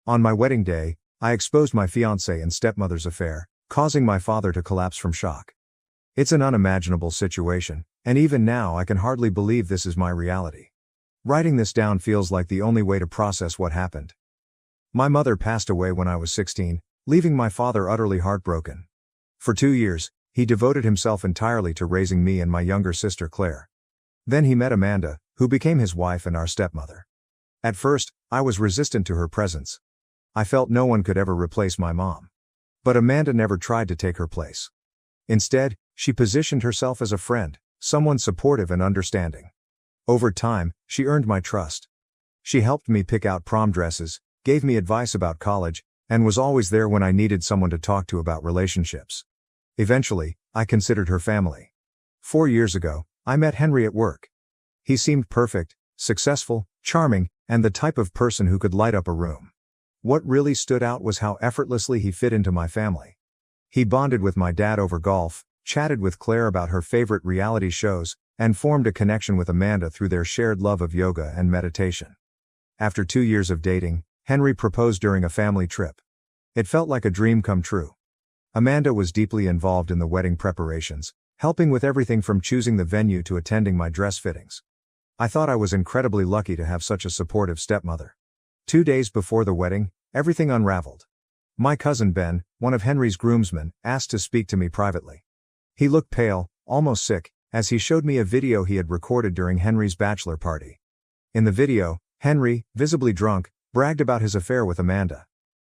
On my wedding day, I exposed my fiancé and stepmother's affair, causing my father to collapse from shock. It's an unimaginable situation, and even now I can hardly believe this is my reality. Writing this down feels like the only way to process what happened. My mother passed away when I was 16, leaving my father utterly heartbroken. For 2 years, he devoted himself entirely to raising me and my younger sister Claire. Then he met Amanda, who became his wife and our stepmother. At first, I was resistant to her presence. I felt no one could ever replace my mom. But Amanda never tried to take her place. Instead, she positioned herself as a friend, someone supportive and understanding. Over time, she earned my trust. She helped me pick out prom dresses, gave me advice about college, and was always there when I needed someone to talk to about relationships. Eventually, I considered her family. 4 years ago, I met Henry at work. He seemed perfect, successful, charming, and the type of person who could light up a room. What really stood out was how effortlessly he fit into my family. He bonded with my dad over golf, chatted with Claire about her favorite reality shows, and formed a connection with Amanda through their shared love of yoga and meditation. After 2 years of dating, Henry proposed during a family trip. It felt like a dream come true. Amanda was deeply involved in the wedding preparations, helping with everything from choosing the venue to attending my dress fittings. I thought I was incredibly lucky to have such a supportive stepmother. 2 days before the wedding, everything unraveled. My cousin Ben, one of Henry's groomsmen, asked to speak to me privately. He looked pale, almost sick, as he showed me a video he had recorded during Henry's bachelor party. In the video, Henry, visibly drunk, bragged about his affair with Amanda.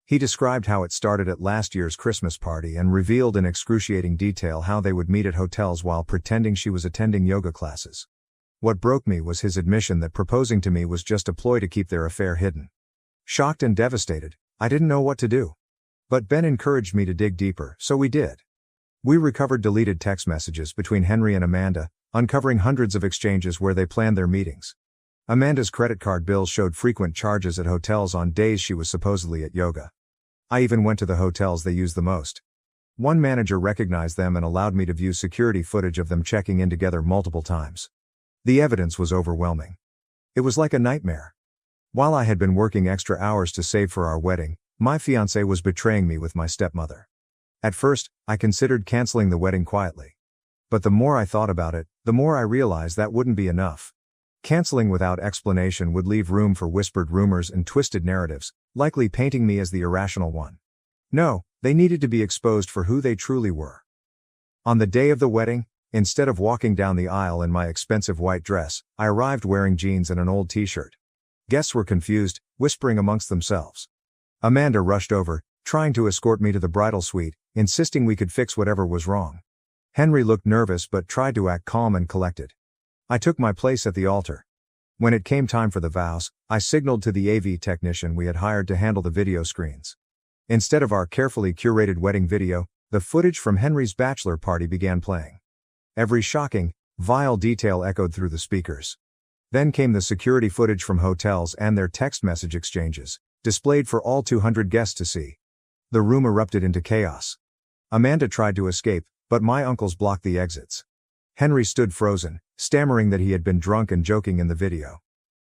He described how it started at last year's Christmas party and revealed in excruciating detail how they would meet at hotels while pretending she was attending yoga classes. What broke me was his admission that proposing to me was just a ploy to keep their affair hidden. Shocked and devastated, I didn't know what to do. But Ben encouraged me to dig deeper, so we did. We recovered deleted text messages between Henry and Amanda, uncovering hundreds of exchanges where they planned their meetings. Amanda's credit card bills showed frequent charges at hotels on days she was supposedly at yoga. I even went to the hotels they used the most. One manager recognized them and allowed me to view security footage of them checking in together multiple times. The evidence was overwhelming. It was like a nightmare. While I had been working extra hours to save for our wedding, my fiancé was betraying me with my stepmother. At first, I considered canceling the wedding quietly. But the more I thought about it, the more I realized that wouldn't be enough. Canceling without explanation would leave room for whispered rumors and twisted narratives, likely painting me as the irrational one. No, they needed to be exposed for who they truly were. On the day of the wedding, instead of walking down the aisle in my expensive white dress, I arrived wearing jeans and an old t-shirt. Guests were confused, whispering amongst themselves. Amanda rushed over, trying to escort me to the bridal suite, insisting we could fix whatever was wrong. Henry looked nervous but tried to act calm and collected. I took my place at the altar. When it came time for the vows, I signaled to the AV technician we had hired to handle the video screens. Instead of our carefully curated wedding video, the footage from Henry's bachelor party began playing. Every shocking, vile detail echoed through the speakers. Then came the security footage from hotels and their text message exchanges, displayed for all 200 guests to see. The room erupted into chaos. Amanda tried to escape, but my uncles blocked the exits. Henry stood frozen, stammering that he had been drunk and joking in the video.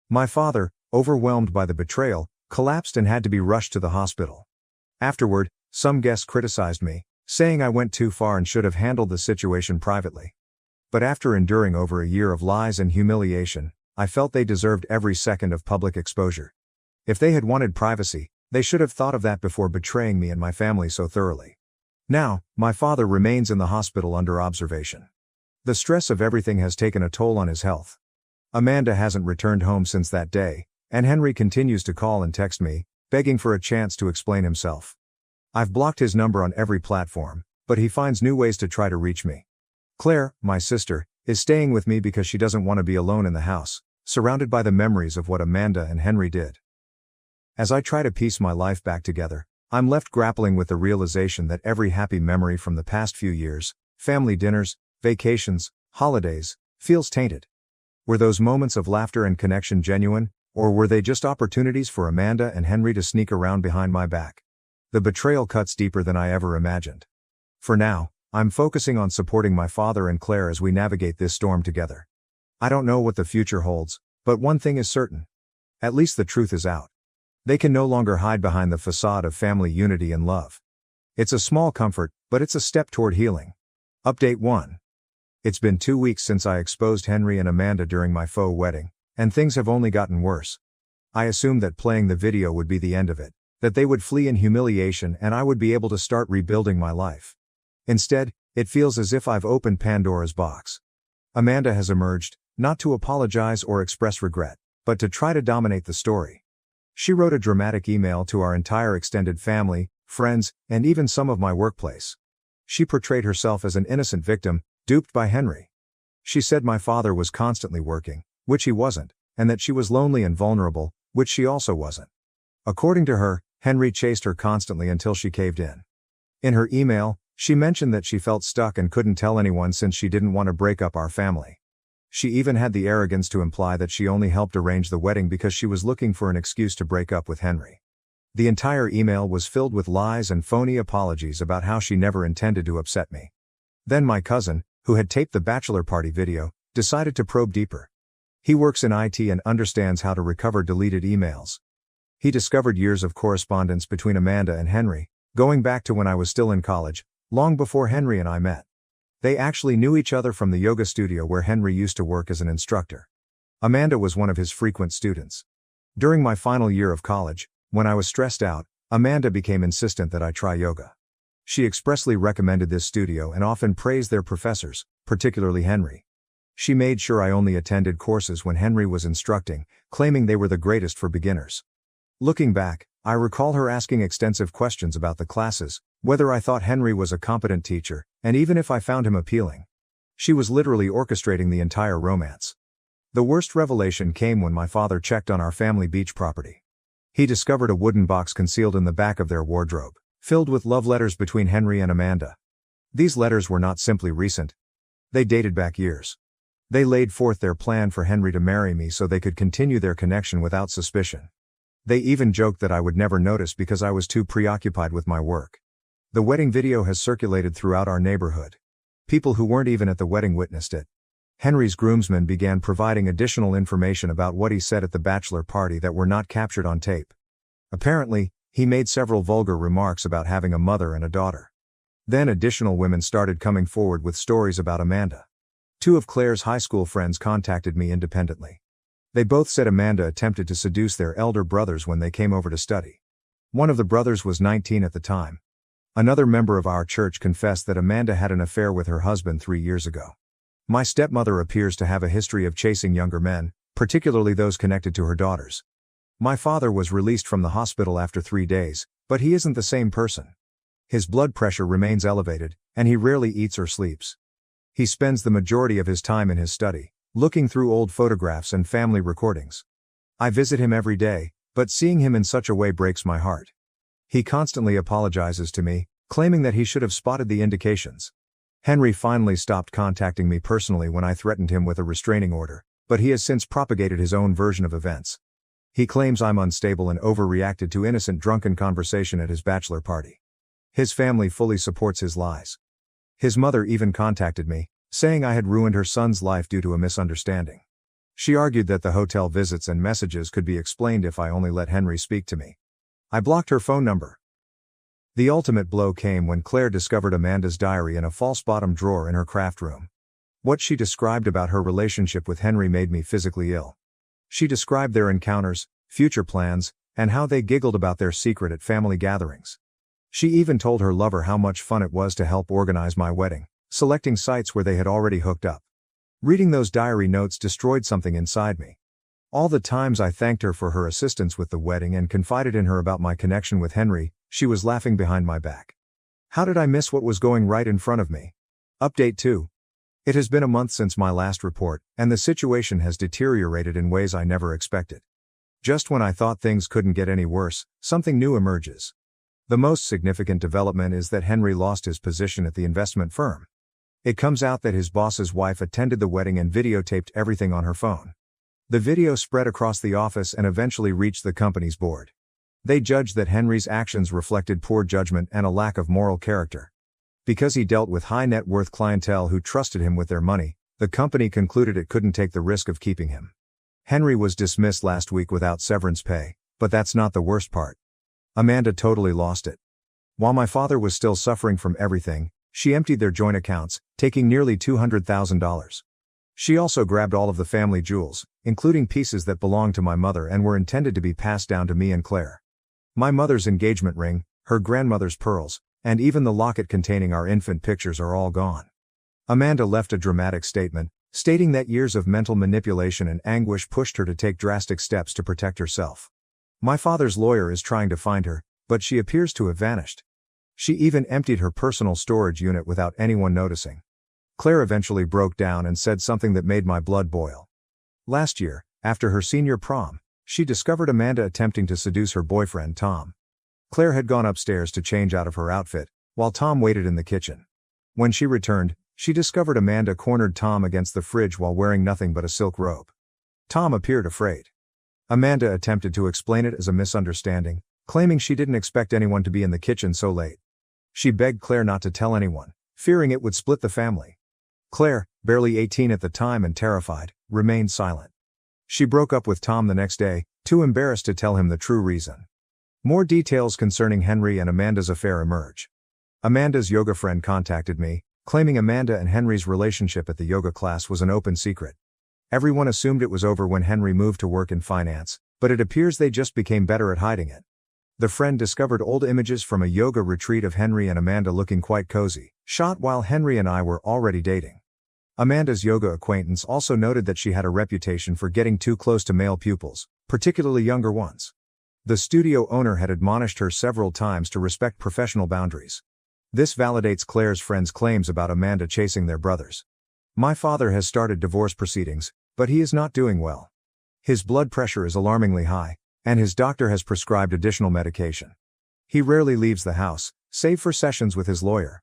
My father, overwhelmed by the betrayal, collapsed and had to be rushed to the hospital. Afterward, some guests criticized me, saying I went too far and should have handled the situation privately. But after enduring over a year of lies and humiliation, I felt they deserved every second of public exposure. If they had wanted privacy, they should have thought of that before betraying me and my family so thoroughly. Now, my father remains in the hospital under observation. The stress of everything has taken a toll on his health. Amanda hasn't returned home since that day, and Henry continues to call and text me, begging for a chance to explain himself. I've blocked his number on every platform, but he finds new ways to try to reach me. Claire, my sister, is staying with me because she doesn't want to be alone in the house, surrounded by the memories of what Amanda and Henry did. As I try to piece my life back together, I'm left grappling with the realization that every happy memory from the past few years, family dinners, vacations, holidays, feels tainted. Were those moments of laughter and connection genuine, or were they just opportunities for Amanda and Henry to sneak around behind my back? The betrayal cuts deeper than I ever imagined. For now, I'm focusing on supporting my father and Claire as we navigate this storm together. I don't know what the future holds, but one thing is certain. At least the truth is out. They can no longer hide behind the facade of family unity and love. It's a small comfort, but it's a step toward healing. Update 1. It's been 2 weeks since I exposed Henry and Amanda during my faux wedding, and things have only gotten worse. I assumed that playing the video would be the end of it, that they would flee in humiliation and I would be able to start rebuilding my life. Instead, it feels as if I've opened Pandora's box. Amanda has emerged, not to apologize or express regret, but to try to dominate the story. She wrote a dramatic email to our entire extended family, friends, and even some of my workplace. She portrayed herself as an innocent victim, duped by Henry. She said my father was constantly working, which he wasn't, and that she was lonely and vulnerable, which she also wasn't. According to her, Henry chased her constantly until she caved in. In her email, she mentioned that she felt stuck and couldn't tell anyone since she didn't want to break up our family. She even had the arrogance to imply that she only helped arrange the wedding because she was looking for an excuse to break up with Henry. The entire email was filled with lies and phony apologies about how she never intended to upset me. Then my cousin, who had taped the bachelor party video, decided to probe deeper. He works in IT and understands how to recover deleted emails. He discovered years of correspondence between Amanda and Henry, going back to when I was still in college, long before Henry and I met. They actually knew each other from the yoga studio where Henry used to work as an instructor. Amanda was one of his frequent students. During my final year of college, when I was stressed out, Amanda became insistent that I try yoga. She expressly recommended this studio and often praised their professors, particularly Henry. She made sure I only attended courses when Henry was instructing, claiming they were the greatest for beginners. Looking back, I recall her asking extensive questions about the classes, whether I thought Henry was a competent teacher, and even if I found him appealing. She was literally orchestrating the entire romance. The worst revelation came when my father checked on our family beach property. He discovered a wooden box concealed in the back of their wardrobe, filled with love letters between Henry and Amanda. These letters were not simply recent. They dated back years. They laid forth their plan for Henry to marry me so they could continue their connection without suspicion. They even joked that I would never notice because I was too preoccupied with my work. The wedding video has circulated throughout our neighborhood. People who weren't even at the wedding witnessed it. Henry's groomsmen began providing additional information about what he said at the bachelor party that were not captured on tape. Apparently, he made several vulgar remarks about having a mother and a daughter. Then additional women started coming forward with stories about Amanda. 2 of Claire's high school friends contacted me independently. They both said Amanda attempted to seduce their elder brothers when they came over to study. One of the brothers was 19 at the time. Another member of our church confessed that Amanda had an affair with her husband 3 years ago. My stepmother appears to have a history of chasing younger men, particularly those connected to her daughters. My father was released from the hospital after 3 days, but he isn't the same person. His blood pressure remains elevated, and he rarely eats or sleeps. He spends the majority of his time in his study, looking through old photographs and family recordings. I visit him every day, but seeing him in such a way breaks my heart. He constantly apologizes to me, claiming that he should have spotted the indications. Henry finally stopped contacting me personally when I threatened him with a restraining order, but he has since propagated his own version of events. He claims I'm unstable and overreacted to innocent drunken conversation at his bachelor party. His family fully supports his lies. His mother even contacted me, saying I had ruined her son's life due to a misunderstanding. She argued that the hotel visits and messages could be explained if I only let Henry speak to me. I blocked her phone number. The ultimate blow came when Claire discovered Amanda's diary in a false bottom drawer in her craft room. What she described about her relationship with Henry made me physically ill. She described their encounters, future plans, and how they giggled about their secret at family gatherings. She even told her lover how much fun it was to help organize my wedding, selecting sites where they had already hooked up. Reading those diary notes destroyed something inside me. All the times I thanked her for her assistance with the wedding and confided in her about my connection with Henry, she was laughing behind my back. How did I miss what was going right in front of me? Update 2. It has been a month since my last report, and the situation has deteriorated in ways I never expected. Just when I thought things couldn't get any worse, something new emerges. The most significant development is that Henry lost his position at the investment firm. It comes out that his boss's wife attended the wedding and videotaped everything on her phone. The video spread across the office and eventually reached the company's board. They judged that Henry's actions reflected poor judgment and a lack of moral character. Because he dealt with high net worth clientele who trusted him with their money, the company concluded it couldn't take the risk of keeping him. Henry was dismissed last week without severance pay, But that's not the worst part. Amanda totally lost it. While my father was still suffering from everything, she emptied their joint accounts, taking nearly $200,000. She also grabbed all of the family jewels, including pieces that belonged to my mother and were intended to be passed down to me and Claire. My mother's engagement ring, her grandmother's pearls, and even the locket containing our infant pictures are all gone. Amanda left a dramatic statement, stating that years of mental manipulation and anguish pushed her to take drastic steps to protect herself. My father's lawyer is trying to find her, but she appears to have vanished. She even emptied her personal storage unit without anyone noticing. Claire eventually broke down and said something that made my blood boil. Last year, after her senior prom, she discovered Amanda attempting to seduce her boyfriend Tom. Claire had gone upstairs to change out of her outfit, while Tom waited in the kitchen. When she returned, she discovered Amanda cornered Tom against the fridge while wearing nothing but a silk robe. Tom appeared afraid. Amanda attempted to explain it as a misunderstanding, claiming she didn't expect anyone to be in the kitchen so late. She begged Claire not to tell anyone, fearing it would split the family. Claire, barely 18 at the time and terrified, remained silent. She broke up with Tom the next day, too embarrassed to tell him the true reason. More details concerning Henry and Amanda's affair emerge. Amanda's yoga friend contacted me, claiming Amanda and Henry's relationship at the yoga class was an open secret. Everyone assumed it was over when Henry moved to work in finance, but it appears they just became better at hiding it. The friend discovered old images from a yoga retreat of Henry and Amanda looking quite cozy, shot while Henry and I were already dating. Amanda's yoga acquaintance also noted that she had a reputation for getting too close to male pupils, particularly younger ones. The studio owner had admonished her several times to respect professional boundaries. This validates Claire's friend's claims about Amanda chasing their brothers. My father has started divorce proceedings, but he is not doing well. His blood pressure is alarmingly high, and his doctor has prescribed additional medication. He rarely leaves the house, save for sessions with his lawyer.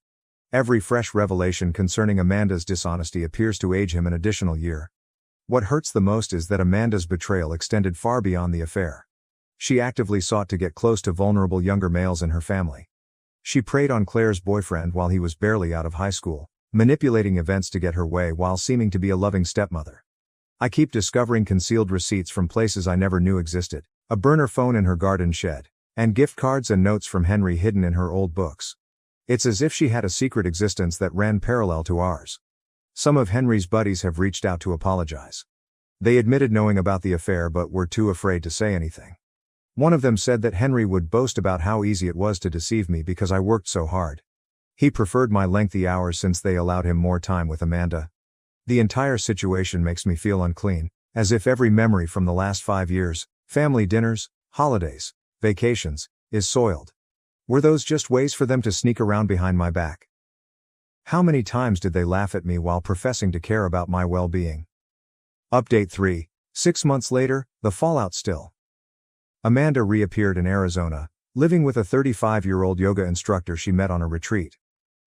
Every fresh revelation concerning Amanda's dishonesty appears to age him an additional year. What hurts the most is that Amanda's betrayal extended far beyond the affair. She actively sought to get close to vulnerable younger males in her family. She preyed on Claire's boyfriend while he was barely out of high school, manipulating events to get her way while seeming to be a loving stepmother. I keep discovering concealed receipts from places I never knew existed, a burner phone in her garden shed, and gift cards and notes from Henry hidden in her old books. It's as if she had a secret existence that ran parallel to ours. Some of Henry's buddies have reached out to apologize. They admitted knowing about the affair but were too afraid to say anything. One of them said that Henry would boast about how easy it was to deceive me because I worked so hard. He preferred my lengthy hours since they allowed him more time with Amanda. The entire situation makes me feel unclean, as if every memory from the last 5 years, family dinners, holidays, vacations, is soiled. Were those just ways for them to sneak around behind my back? How many times did they laugh at me while professing to care about my well-being? Update 3. 6 months later, the fallout still. Amanda reappeared in Arizona, living with a 35-year-old yoga instructor she met on a retreat.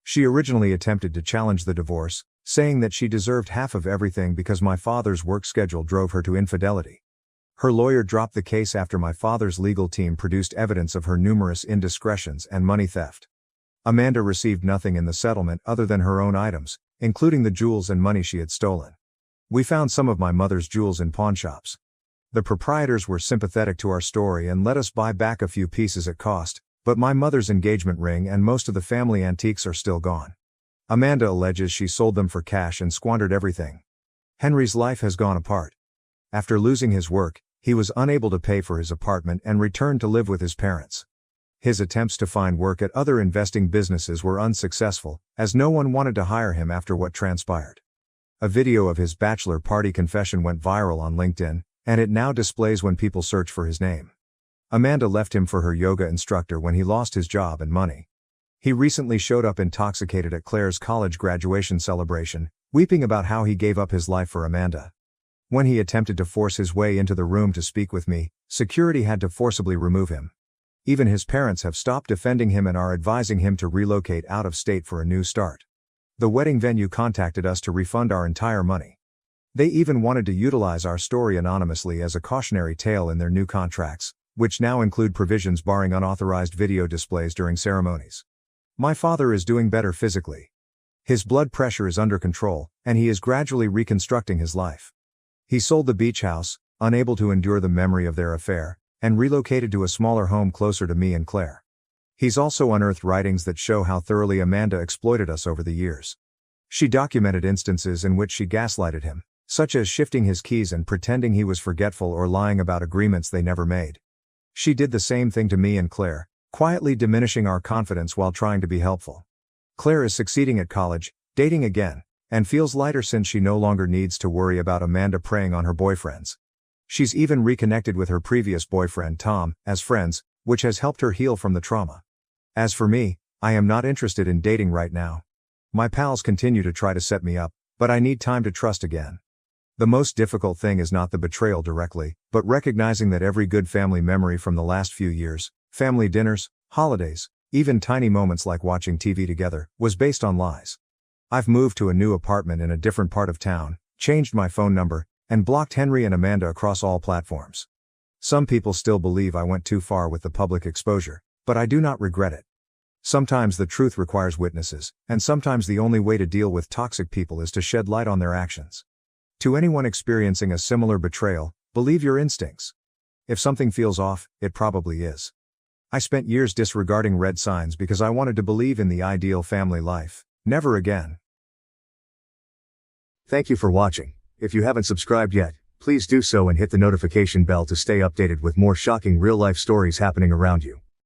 She originally attempted to challenge the divorce, saying that she deserved half of everything because my father's work schedule drove her to infidelity. Her lawyer dropped the case after my father's legal team produced evidence of her numerous indiscretions and money theft. Amanda received nothing in the settlement other than her own items, including the jewels and money she had stolen. We found some of my mother's jewels in pawnshops. The proprietors were sympathetic to our story and let us buy back a few pieces at cost, but my mother's engagement ring and most of the family antiques are still gone. Amanda alleges she sold them for cash and squandered everything. Henry's life has gone apart. After losing his work, he was unable to pay for his apartment and returned to live with his parents. His attempts to find work at other investing businesses were unsuccessful, as no one wanted to hire him after what transpired. A video of his bachelor party confession went viral on LinkedIn, and it now displays when people search for his name. Amanda left him for her yoga instructor when he lost his job and money. He recently showed up intoxicated at Claire's college graduation celebration, weeping about how he gave up his life for Amanda. When he attempted to force his way into the room to speak with me, security had to forcibly remove him. Even his parents have stopped defending him and are advising him to relocate out of state for a new start. The wedding venue contacted us to refund our entire money. They even wanted to utilize our story anonymously as a cautionary tale in their new contracts, which now include provisions barring unauthorized video displays during ceremonies. My father is doing better physically. His blood pressure is under control, and he is gradually reconstructing his life. He sold the beach house, unable to endure the memory of their affair, and relocated to a smaller home closer to me and Claire. He's also unearthed writings that show how thoroughly Amanda exploited us over the years. She documented instances in which she gaslighted him, such as shifting his keys and pretending he was forgetful or lying about agreements they never made. She did the same thing to me and Claire, quietly diminishing our confidence while trying to be helpful. Claire is succeeding at college, dating again, and feels lighter since she no longer needs to worry about Amanda preying on her boyfriends. She's even reconnected with her previous boyfriend Tom, as friends, which has helped her heal from the trauma. As for me, I am not interested in dating right now. My pals continue to try to set me up, but I need time to trust again. The most difficult thing is not the betrayal directly, but recognizing that every good family memory from the last few years, family dinners, holidays, even tiny moments like watching TV together, was based on lies. I've moved to a new apartment in a different part of town, changed my phone number, and blocked Henry and Amanda across all platforms. Some people still believe I went too far with the public exposure, but I do not regret it. Sometimes the truth requires witnesses, and sometimes the only way to deal with toxic people is to shed light on their actions. To anyone experiencing a similar betrayal, believe your instincts. If something feels off, it probably is. I spent years disregarding red signs because I wanted to believe in the ideal family life. Never again. Thank you for watching. If you haven't subscribed yet, please do so and hit the notification bell to stay updated with more shocking real-life stories happening around you.